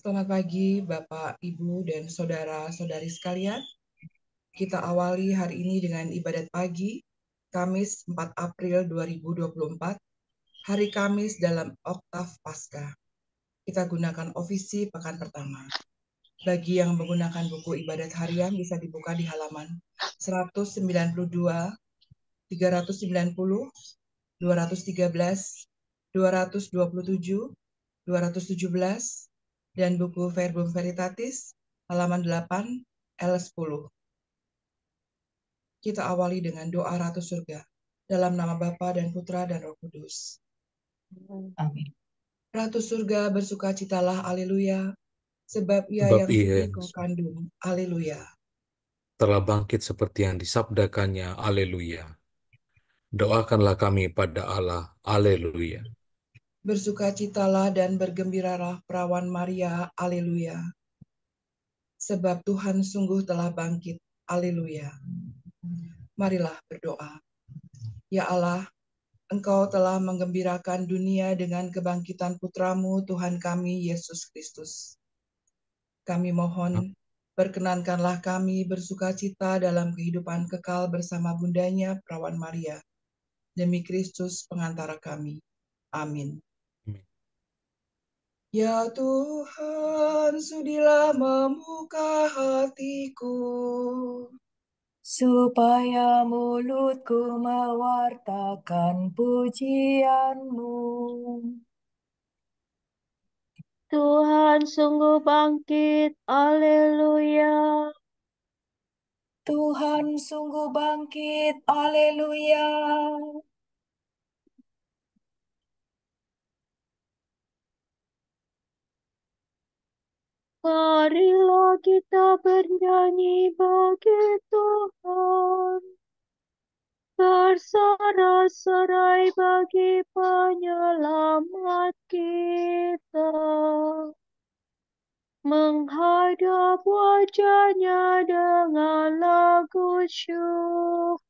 Selamat pagi Bapak, Ibu, dan saudara-saudari sekalian. Kita awali hari ini dengan ibadat pagi, Kamis 4 April 2024, hari Kamis dalam Oktav Paskah. Kita gunakan ofisi pekan pertama. Bagi yang menggunakan buku ibadat harian bisa dibuka di halaman 192, 390, 213, 227, 217, dan buku Verbum Veritatis halaman 8 L10. Kita awali dengan doa Ratu Surga dalam nama Bapa dan Putra dan Roh Kudus. Amin. Ratu Surga bersukacitalah, haleluya, sebab ia Sebab yang ia suci kau kandung, haleluya. telah bangkit seperti yang disabdakannya, haleluya. Doakanlah kami pada Allah, haleluya. Bersukacitalah dan bergembiralah perawan Maria, haleluya, sebab Tuhan sungguh telah bangkit, haleluya. Marilah berdoa. Ya Allah, Engkau telah menggembirakan dunia dengan kebangkitan Putramu, Tuhan kami, Yesus Kristus. Kami mohon, perkenankanlah kami bersukacita dalam kehidupan kekal bersama bundanya, Perawan Maria. Demi Kristus, pengantara kami. Amin. Amin. Ya Tuhan, sudilah membuka hatiku, supaya mulutku mewartakan pujian-Mu. Tuhan sungguh bangkit, haleluya. Tuhan sungguh bangkit, haleluya. Marilah kita bernyanyi bagi Tuhan, bersorak-sorai bagi penyelamat kita, menghadap wajah-Nya dengan lagu syukur,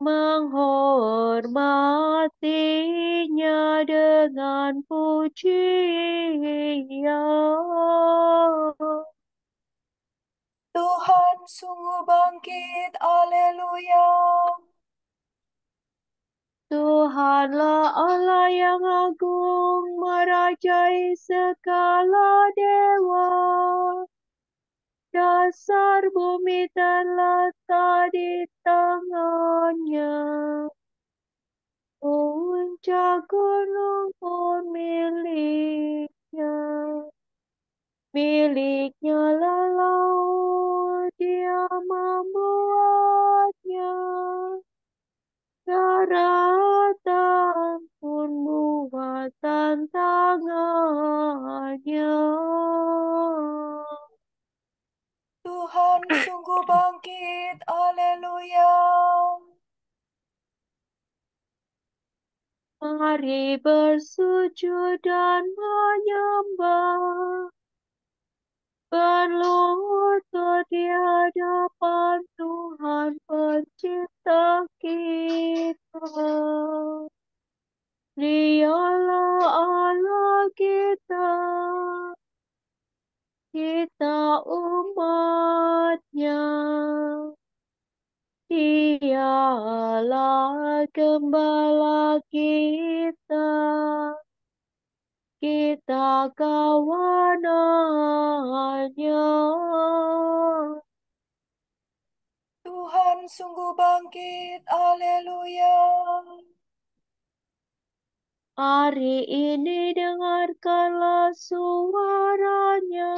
menghormatinya dengan pujian. Tuhan sungguh bangkit, haleluya. Tuhanlah Allah yang agung, merajai segala dewa. Dasar bumi terletak di tangannya. Puncak gunung pun miliknya laut, Dia membuatnya. Daratan pun buatan tangannya. Tuhan sungguh bangkit, haleluya. Mari bersujud dan menyembah, berlutut di hadapan Tuhan Pencipta kita. Dialah Allah kita umat-Nya. Dialah gembala kita kawanannya. Tuhan sungguh bangkit, haleluya. Hari ini dengarkanlah suaranya,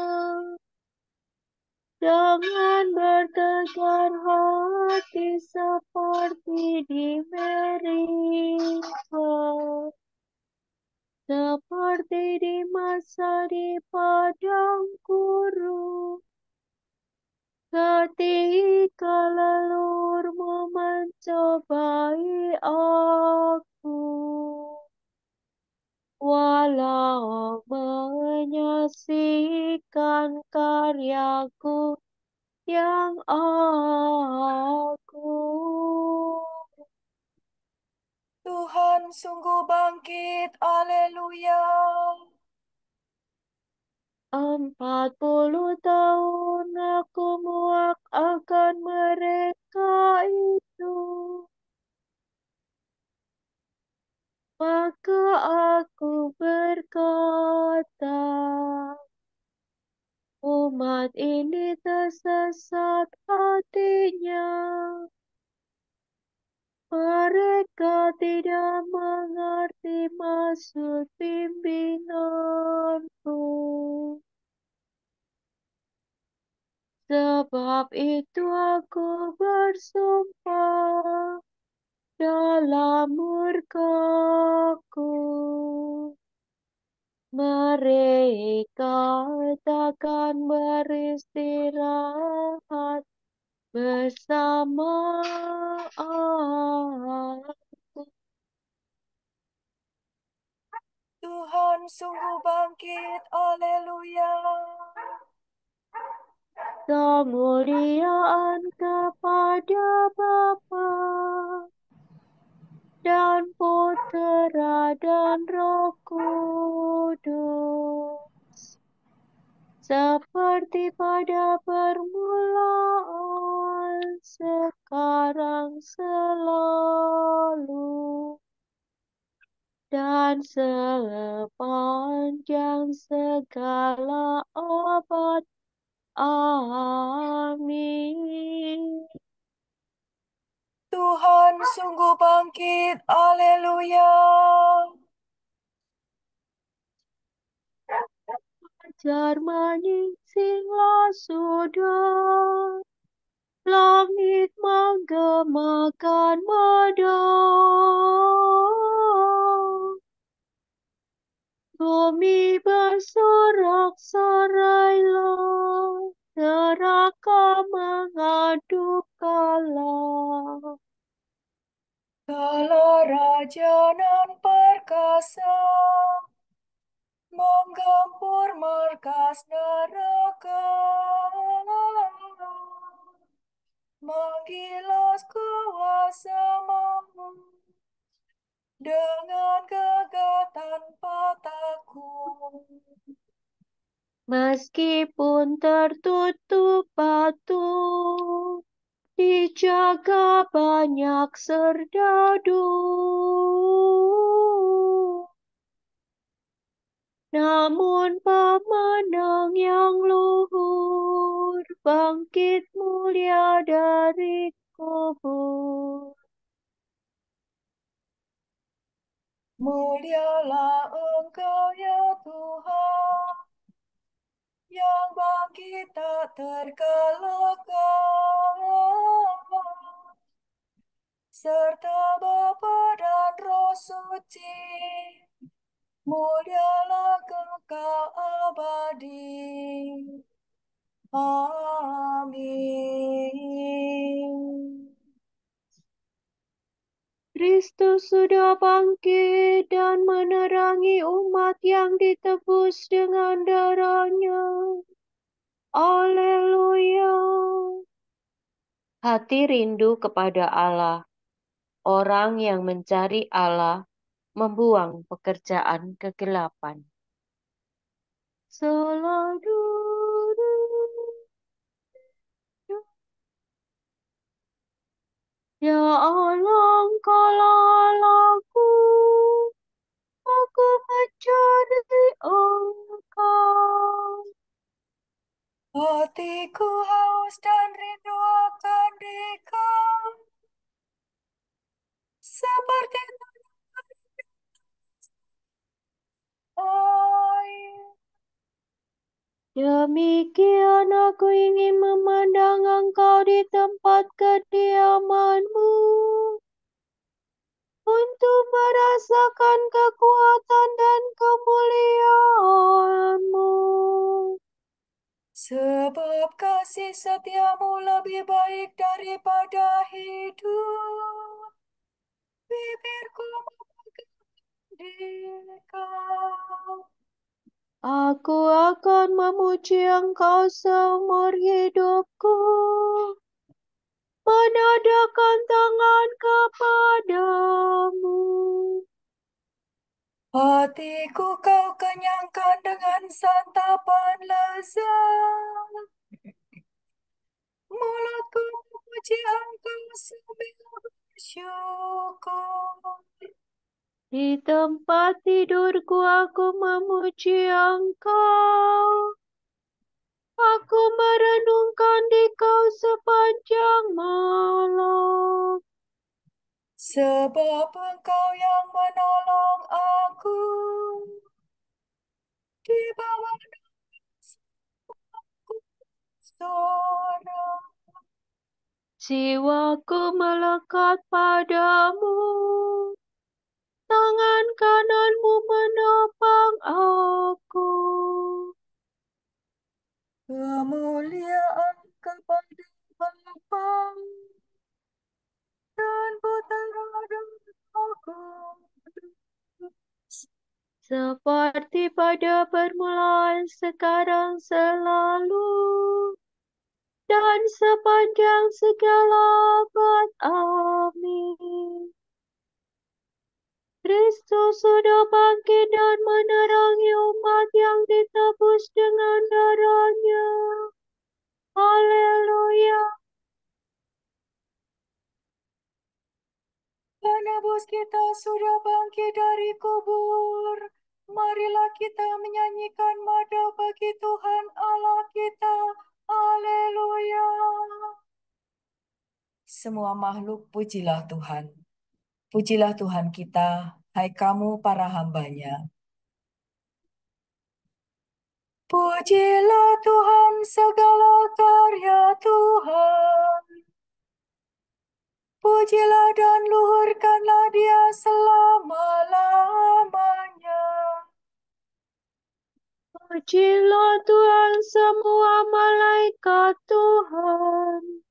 dengan bertegar hati seperti di Meriba, seperti di masa di padang gurun, ketika leluhurmu mencobai aku. Walau menyaksikan karyaku yang agung. Tuhan sungguh bangkit, haleluya. 40 tahun aku muak akan mereka itu. Maka aku berkata, umat ini tersesat hatinya. Mereka tidak mengerti maksud pimpinanku. Sebab itu aku bersumpah dalam murkaku. Mereka takkan beristirahat bersama aku. Tuhan sungguh bangkit, haleluya. Kemuliaan kepada Bapa dan Putera dan Roh Kudus, seperti pada permulaan, sekarang, selalu, dan sepanjang segala abad. Amin. Tuhan sungguh bangkit, haleluya. Fajar menyingsinglah sudah, langit menggemakan medang, bumi bersorak-sorailah, neraka mengaduk kalah. Kala raja nan perkasa menggempur markas neraka, menggilas kuasa maut dengan gagah tanpa takut. Meskipun tertutup batu, dijaga banyak serdadu. Namun pemenang yang luhur bangkit mulia dari kubur. Mulialah Engkau ya Tuhan, yang bangkit tak terkalahkan, serta Bapa dan Roh Suci, mulialah kekal abadi. Amin. Kristus sudah bangkit dan menerangi umat yang ditebus dengan darah-Nya. Haleluya. Hati rindu kepada Allah. Orang yang mencari Allah membuang pekerjaan kegelapan. Selalu ya Allah, Engkaulah Allahku, aku mencari Engkau. Hatiku haus dan rindu akan Dikau, seperti air. Demikian aku ingin memandang Engkau di tempat kediaman-Mu, untuk merasakan kekuatan dan kemuliaan-Mu. Sebab kasih setiamu lebih baik daripada hidup. Bibirku memegang Dikau. Aku akan memuji Engkau seumur hidupku, menadahkan tangan kepadamu. Hatiku kau kenyangkan dengan santapan lezat. Mulutku memuji Engkau sambil bersyukur. Di tempat tidurku aku memuji Engkau. Aku merenungkan di-Kau sepanjang malam. Sebab Engkau yang menolong aku di bawah sorong. Jiwaku melekat padamu. Tangan kananmu menopang aku. Kemuliaan kepada Bapa dan Putera dan Roh Kudus. Seperti pada permulaan, sekarang, selalu, dan sepanjang segala abad. Amin. Kristus sudah bangkit dan menerangi umat yang ditebus dengan darah-Nya. Haleluya. Penebus kita sudah bangkit dari kubur. Marilah kita menyanyikan mada bagi Tuhan Allah kita. Haleluya. Semua makhluk pujilah Tuhan. Pujilah Tuhan kita, hai kamu para hamba-Nya. Pujilah Tuhan segala karya Tuhan. Pujilah dan luhurkanlah Dia selama-lamanya. Pujilah Tuhan semua malaikat Tuhan.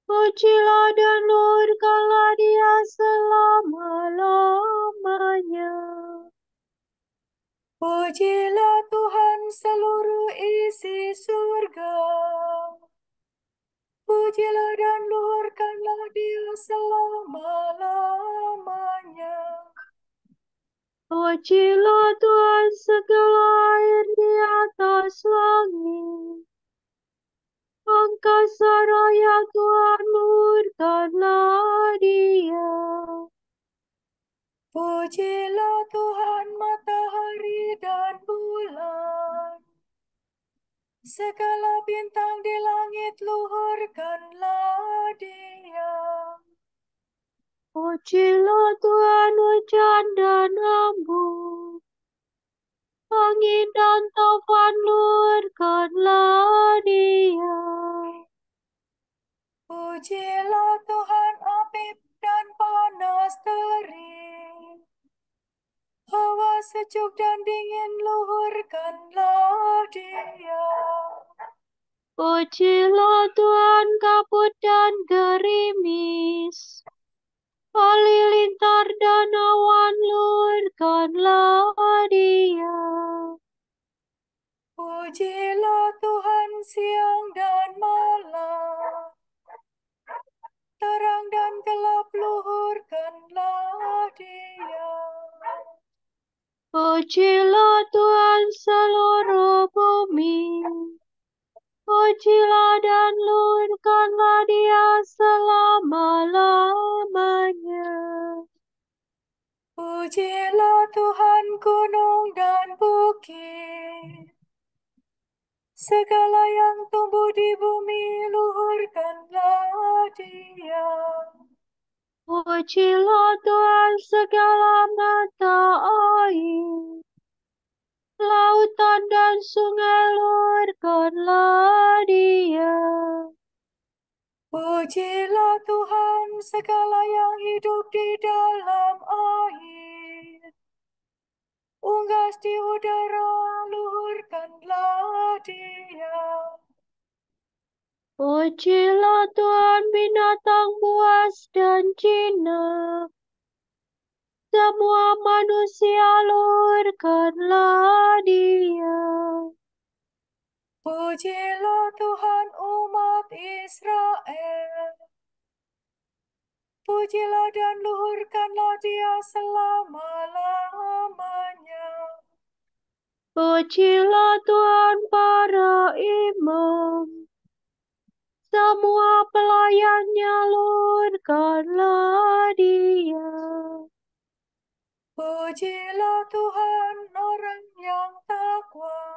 Pujilah dan luhurkanlah Dia selama-lamanya. Pujilah Tuhan seluruh isi surga. Pujilah dan luhurkanlah Dia selama-lamanya. Pujilah Tuhan segala air di atas langit. Angkasa raya Tuhan, luhurkanlah Dia. Pujilah Tuhan matahari dan bulan. Segala bintang di langit luhurkanlah Dia. Pujilah Tuhan hujan dan embun. Angin dan taufan, luhurkanlah Dia. Pujilah Tuhan api dan panas terik. Hawa sejuk dan dingin luhurkanlah Dia. Pujilah Tuhan kabut dan gerimis. Halilintar dan awan, luhurkanlah Dia. Pujilah Tuhan siang dan malam. Terang dan gelap luhurkanlah Dia. Pujilah Tuhan seluruh bumi. Pujilah dan luhurkanlah Dia selama-lamanya. Pujilah Tuhan gunung dan bukit. Segala yang tumbuh di bumi luhurkanlah Dia. Pujilah Tuhan segala mata air. Lautan dan sungai, luhurkanlah Dia. Pujilah Tuhan segala yang hidup di dalam air. Unggas di udara luhurkanlah Dia. Pujilah Tuhan binatang buas dan jinak. Semua manusia, luhurkanlah Dia. Pujilah Tuhan umat Israel. Pujilah dan luhurkanlah Dia selama-lamanya. Pujilah Tuhan para imam, semua pelayannya luhurkanlah Dia. Pujilah Tuhan orang yang takwa,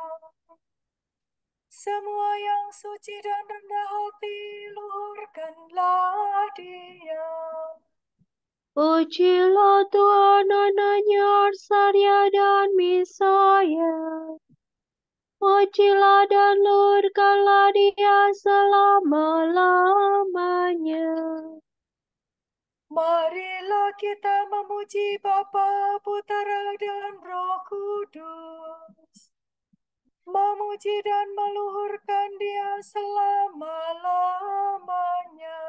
semua yang suci dan rendah hati, luhurkanlah Dia. Pujilah Tuhan anaknya Arsaria dan Misaya. Pujilah dan luhurkanlah Dia selama-lamanya. Marilah kita memuji Bapa, Putera, dan Roh Kudus. Memuji dan meluhurkan Dia selama-lamanya.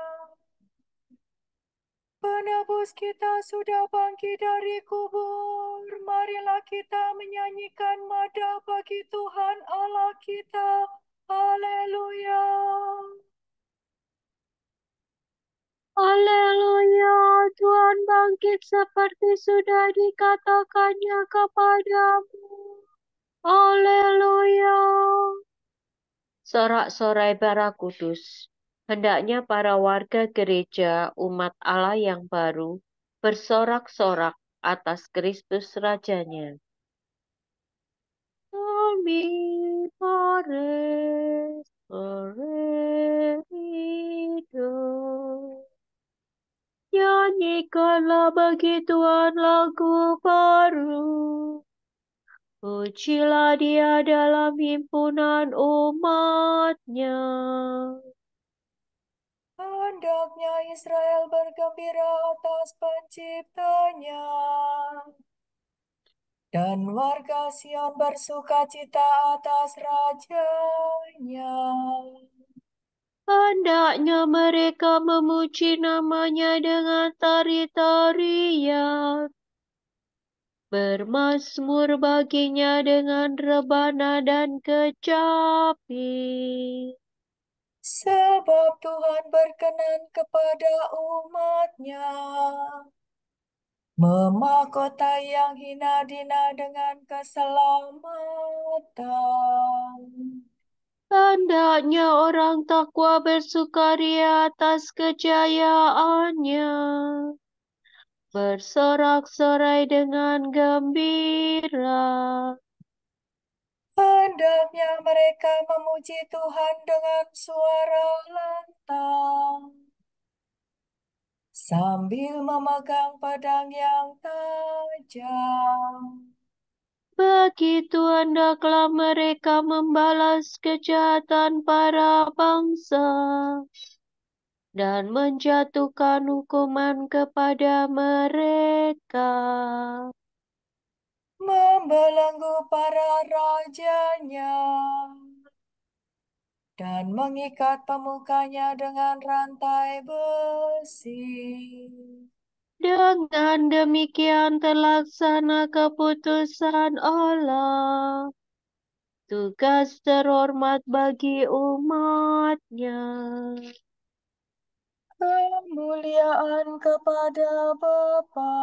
Penebus kita sudah bangkit dari kubur. Marilah kita menyanyikan madah bagi Tuhan Allah kita. Haleluya. Haleluya, Tuhan bangkit seperti sudah dikatakannya kepadamu. Haleluya. Sorak-sorai bara kudus. Hendaknya para warga gereja umat Allah yang baru bersorak-sorak atas Kristus Rajanya. Salmi pares peredo. Nyanyikanlah bagi Tuhan lagu baru. Pujilah Dia dalam himpunan umat-Nya. Hendaknya Israel bergembira atas penciptanya. Dan warga Sion bersukacita atas rajanya. Hendaknya mereka memuji namanya dengan tari-tarian. Bermazmur baginya dengan rebana dan kecapi. Sebab Tuhan berkenan kepada umat-Nya, memahkotai yang hina dina dengan keselamatan. Hendaknya orang takwa bersukaria atas kejayaannya. Bersorak-sorai dengan gembira. Hendaknya mereka memuji Tuhan dengan suara lantang, sambil memegang pedang yang tajam. Begitu hendaklah mereka membalas kejahatan para bangsa dan menjatuhkan hukuman kepada mereka. Membelenggu para rajanya dan mengikat pemukanya dengan rantai besi. Dengan demikian terlaksana keputusan Allah, tugas terhormat bagi umat-Nya. Kemuliaan kepada Bapa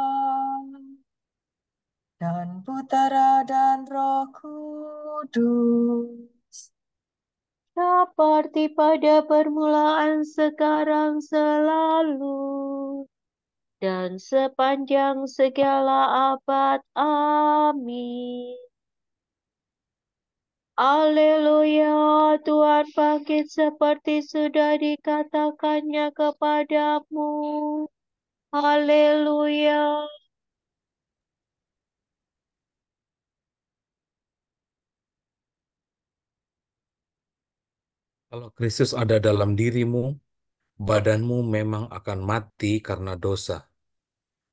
dan Putera dan Roh Kudus, Seperti pada permulaan, sekarang, selalu, dan sepanjang segala abad. Amin. Haleluya, Tuhan bangkit seperti sudah dikatakannya kepadamu. Haleluya. Kalau Kristus ada dalam dirimu, badanmu memang akan mati karena dosa,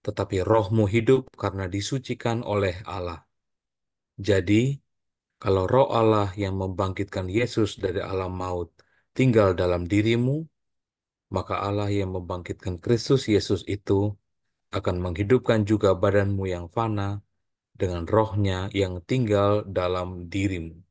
tetapi rohmu hidup karena disucikan oleh Allah. Jadi, kalau roh Allah yang membangkitkan Yesus dari alam maut tinggal dalam dirimu, maka Allah yang membangkitkan Kristus Yesus itu akan menghidupkan juga badanmu yang fana dengan rohnya yang tinggal dalam dirimu.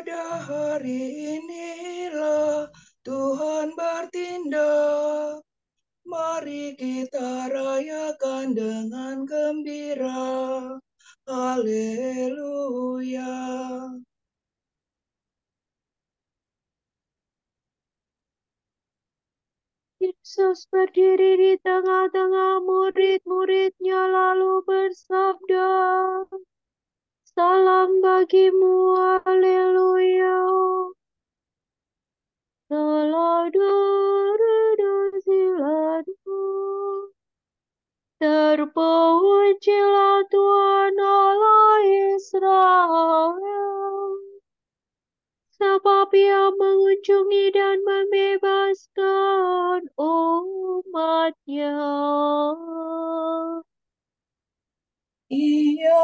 Pada hari inilah Tuhan bertindak. Mari kita rayakan dengan gembira. Haleluya. Yesus berdiri di tengah-tengah murid-muridnya lalu bersabda, "Salam bagimu, haleluya. Seladu, siladu. Terpujilah Tuhan Allah Israel, sebab Ia mengunjungi dan membebaskan umatnya." Ia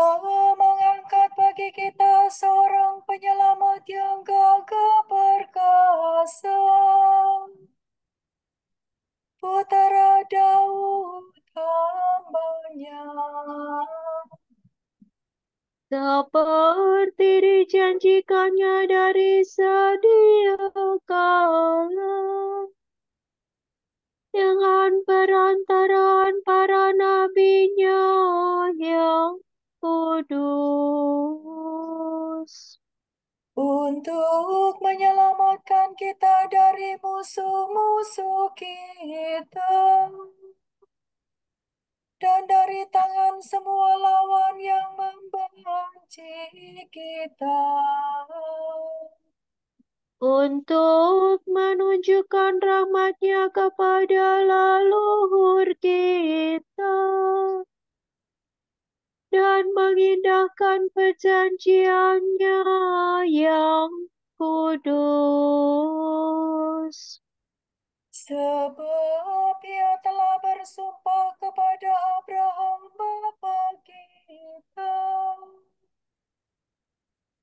mengangkat bagi kita seorang penyelamat yang gagah perkasa, Putera Daud hambanya. Seperti dijanjikannya dari sedia kala, dengan perantaraan para nabinya yang kudus, Untuk menyelamatkan kita dari musuh-musuh kita dan dari tangan semua lawan yang membenci kita, untuk menunjukkan rahmat-Nya kepada leluhur kita dan mengindahkan perjanjiannya yang kudus. sebab Ia telah bersumpah kepada Abraham bapa kita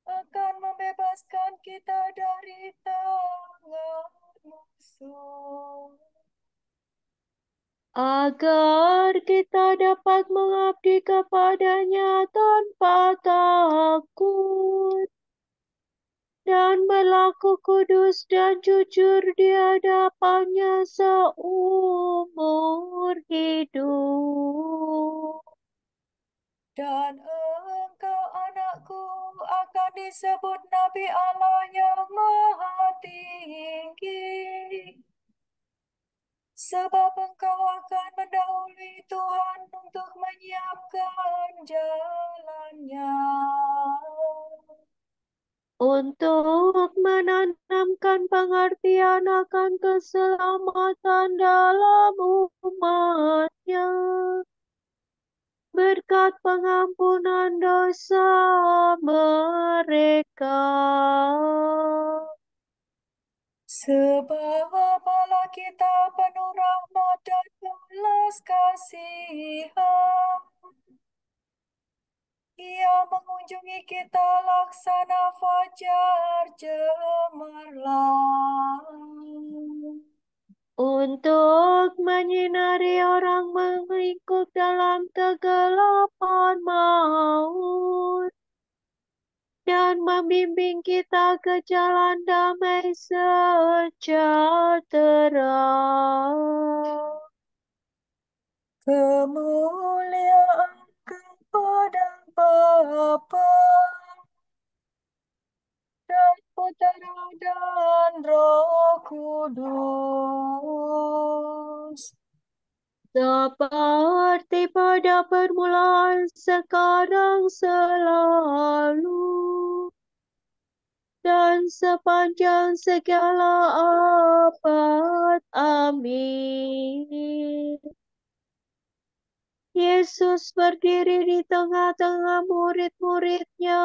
akan membebaskan kita dari tangan musuh, Agar kita dapat mengabdi kepada-Nya tanpa takut dan berlaku kudus dan jujur di hadapan-Nya seumur hidup. dan engkau anakku akan disebut Nabi Allah yang Maha Tinggi, sebab engkau akan mendahului Tuhan untuk menyiapkan jalannya, Untuk menanamkan pengertian akan keselamatan dalam umat-Nya, berkat pengampunan dosa mereka. sebab Allah kita penuh rahmat dan belas kasihan. Ia mengunjungi kita laksana fajar cemerlang, Untuk menyinari orang mengikut dalam kegelapan maut dan membimbing kita ke jalan damai sejahtera. kemuliaan kepada Bapa dan Putera dan Roh Kudus, Seperti pada permulaan, sekarang, selalu, dan sepanjang segala abad. Amin. Yesus berdiri di tengah-tengah murid-muridnya,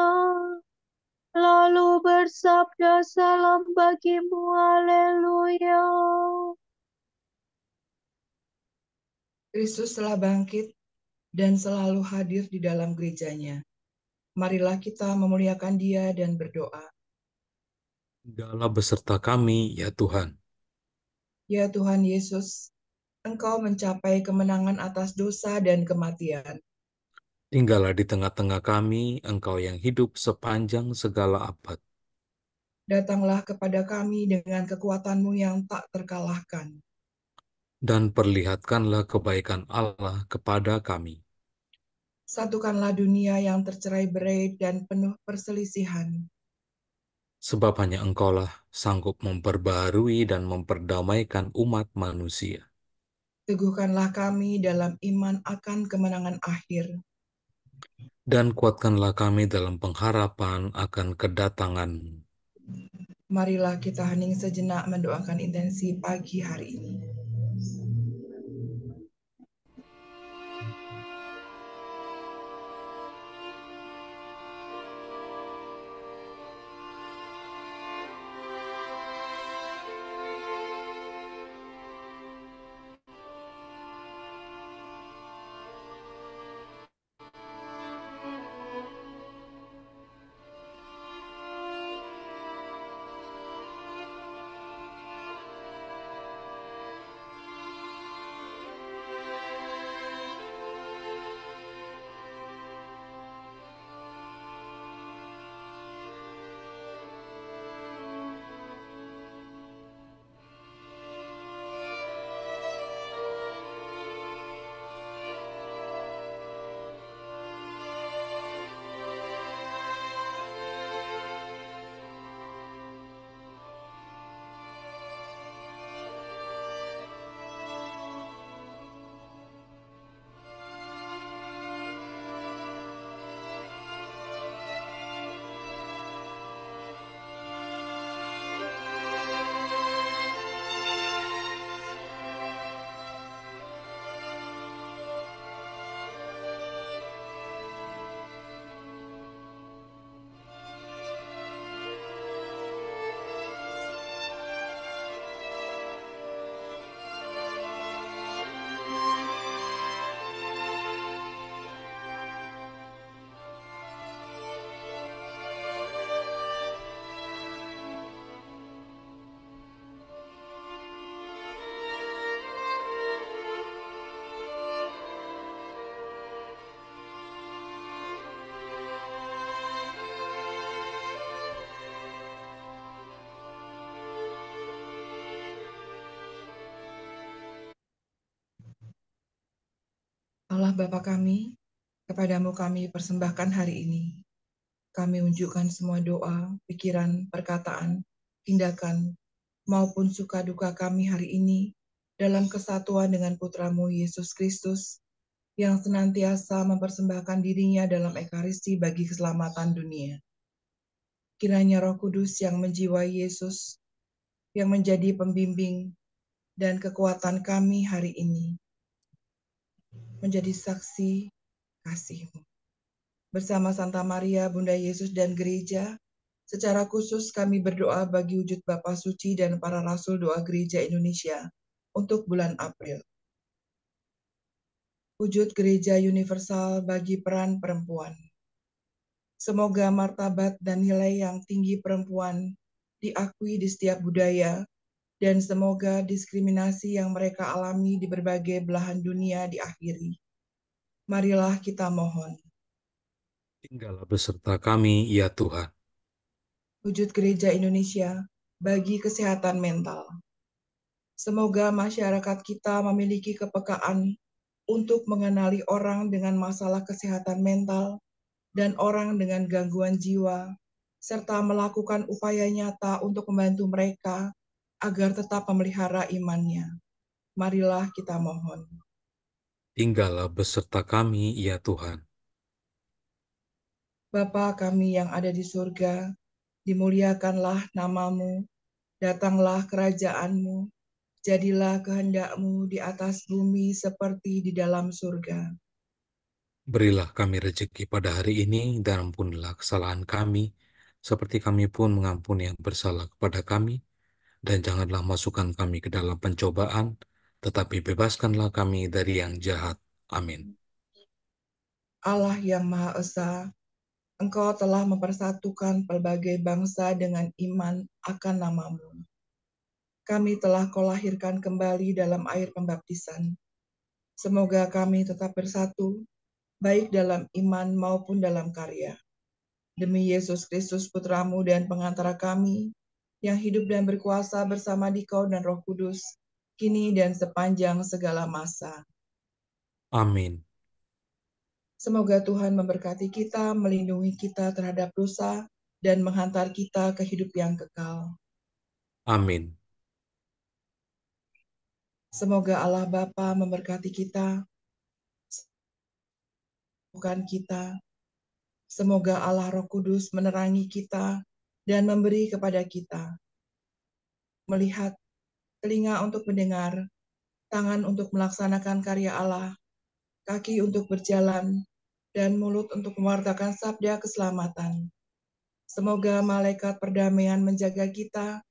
lalu bersabda, "Salam bagimu, haleluya." Kristus telah bangkit dan selalu hadir di dalam gerejanya. Marilah kita memuliakan Dia dan berdoa. Tinggallah beserta kami, ya Tuhan. Ya Tuhan Yesus, Engkau mencapai kemenangan atas dosa dan kematian. Tinggallah di tengah-tengah kami, Engkau yang hidup sepanjang segala abad. Datanglah kepada kami dengan kekuatan-Mu yang tak terkalahkan. Dan perlihatkanlah kebaikan Allah kepada kami. Satukanlah dunia yang tercerai-berai dan penuh perselisihan. Sebab hanya Engkaulah sanggup memperbaharui dan memperdamaikan umat manusia. Teguhkanlah kami dalam iman akan kemenangan akhir. Dan kuatkanlah kami dalam pengharapan akan kedatangan-Mu. Marilah kita hening sejenak mendoakan intensi pagi hari ini. Allah Bapa kami, kepadamu kami persembahkan hari ini. Kami unjukkan semua doa, pikiran, perkataan, tindakan, maupun suka duka kami hari ini dalam kesatuan dengan Putramu Yesus Kristus yang senantiasa mempersembahkan dirinya dalam ekaristi bagi keselamatan dunia. Kiranya Roh Kudus yang menjiwai Yesus, yang menjadi pembimbing dan kekuatan kami hari ini, menjadi saksi kasih-Mu. Bersama Santa Maria, Bunda Yesus dan Gereja, secara khusus kami berdoa bagi wujud Bapa Suci dan para Rasul Doa Gereja Indonesia untuk bulan April. Wujud Gereja Universal bagi peran perempuan. Semoga martabat dan nilai yang tinggi perempuan diakui di setiap budaya, dan semoga diskriminasi yang mereka alami di berbagai belahan dunia diakhiri. Marilah kita mohon. Tinggallah beserta kami, ya Tuhan. Wujud Gereja Indonesia bagi kesehatan mental. Semoga masyarakat kita memiliki kepekaan untuk mengenali orang dengan masalah kesehatan mental dan orang dengan gangguan jiwa, serta melakukan upaya nyata untuk membantu mereka agar tetap memelihara imannya. Marilah kita mohon. Tinggallah beserta kami, ya Tuhan. Bapa kami yang ada di surga, dimuliakanlah nama-Mu, datanglah kerajaan-Mu, jadilah kehendak-Mu di atas bumi seperti di dalam surga. Berilah kami rezeki pada hari ini, dan ampunilah kesalahan kami, seperti kami pun mengampuni yang bersalah kepada kami. Dan janganlah masukkan kami ke dalam pencobaan, tetapi bebaskanlah kami dari yang jahat. Amin. Allah yang Maha Esa, Engkau telah mempersatukan pelbagai bangsa dengan iman akan nama-Mu. Kami telah Kau lahirkan kembali dalam air pembaptisan. Semoga kami tetap bersatu, baik dalam iman maupun dalam karya. Demi Yesus Kristus Putra-Mu dan pengantara kami, yang hidup dan berkuasa bersama Dikau dan Roh Kudus, kini dan sepanjang segala masa. Amin. Semoga Tuhan memberkati kita, melindungi kita terhadap dosa, dan menghantar kita ke hidup yang kekal. Amin. Semoga Allah Bapa memberkati kita, bukan kita. Semoga Allah Roh Kudus menerangi kita dan memberi kepada kita melihat, telinga untuk mendengar, tangan untuk melaksanakan karya Allah, kaki untuk berjalan, dan mulut untuk mewartakan sabda keselamatan. Semoga malaikat perdamaian menjaga kita,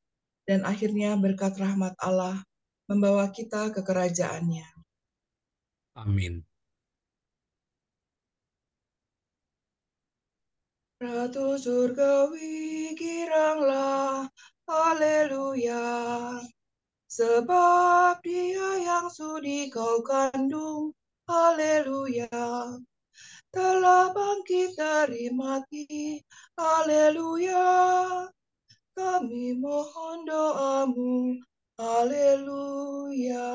dan akhirnya berkat rahmat Allah membawa kita ke kerajaannya. Amin. Ratu surgawi giranglah, haleluya. Sebab Dia yang sudi kau kandung, haleluya. Telah bangkit dari mati, haleluya. Kami mohon doamu, haleluya.